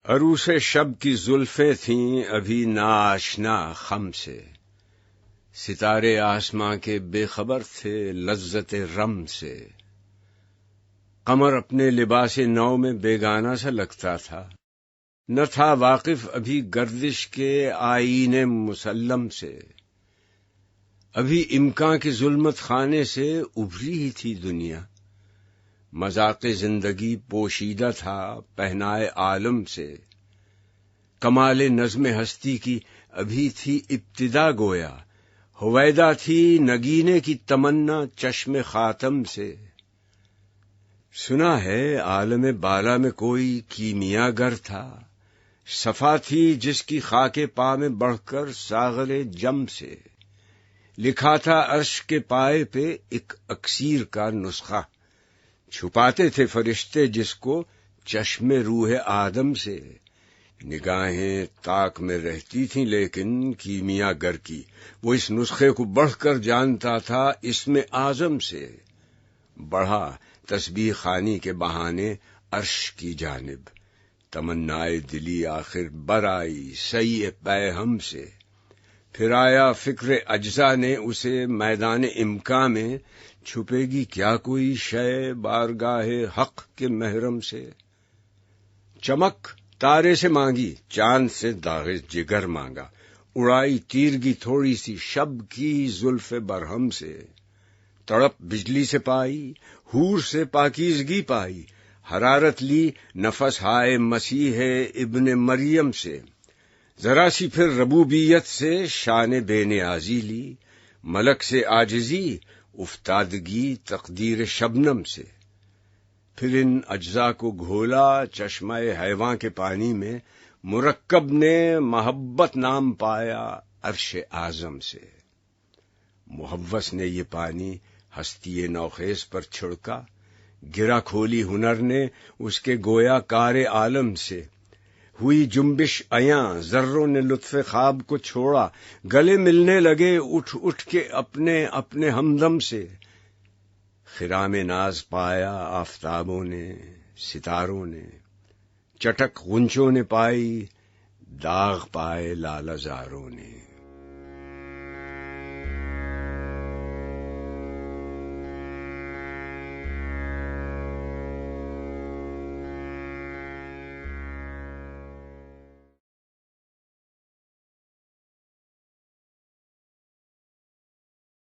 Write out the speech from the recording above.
عروس شب کی زلفیں تھیں ابھی ناآشنا خم سے، ستارے آسماں کے بے خبر تھے لذت رم سے۔ قمر اپنے لباس نو میں بیگانہ سا لگتا تھا، نہ تھا واقف ابھی گردش کے آئین مسلم سے۔ ابھی امکان کی ظلمت خانے سے ابھری ہی تھی دنیا، مذاق زندگی پوشیدہ تھا پہنائے عالم سے۔ کمال نظم ہستی کی ابھی تھی ابتدا گویا، ہویدا تھی نگینے کی تمنا چشم خاتم سے۔ سنا ہے عالم بالا میں کوئی کیمیا گر تھا، صفا تھی جس کی خاک پا میں بڑھ کر ساغر جم سے۔ لکھا تھا عرش کے پائے پہ ایک اکسیر کا نسخہ، چھپاتے تھے فرشتے جس کو چشم روح آدم سے۔ نگاہیں طاق میں رہتی تھیں لیکن کیمیا گر کی وہ اس نسخے کو بڑھ کر جانتا تھا اسم اعظم سے۔ بڑھا تسبیح خوانی کے بہانے عرش کی جانب، تمنائے دلی آخر برائی سعی پے ہم سے۔ پھر آیا فکر اجزا نے اسے میدان امکاں میں، چھپے گی کیا کوئی شے بارگاہ حق کے محرم سے۔ چمک تارے سے مانگی چاند سے داغ جگر مانگا، اڑائی تیرگی تھوڑی سی شب کی زلف برہم سے۔ تڑپ بجلی سے پائی، حور سے پاکیزگی پائی، حرارت لی نفس ہائے مسیح ابن مریم سے۔ ذرا سی پھر ربوبیت سے شان بے نیازی لی، ملک سے عاجزی افتادگی تقدیر شبنم سے۔ پھر ان اجزاء کو گھولا چشمہ حیواں کے پانی میں، مرکب نے محبت نام پایا عرش اعظم سے۔ محوس نے یہ پانی ہستی نوخیز پر چھڑکا، گرا کھولی ہنر نے اس کے گویا کار عالم سے۔ ہوئی جنبش عیاں ذروں نے لطف خواب کو چھوڑا، گلے ملنے لگے اٹھ اٹھ کے اپنے اپنے ہمدم سے۔ خرام ناز پایا آفتابوں نے ستاروں نے، چٹک غنچوں نے پائی داغ پائے لالہ زاروں نے۔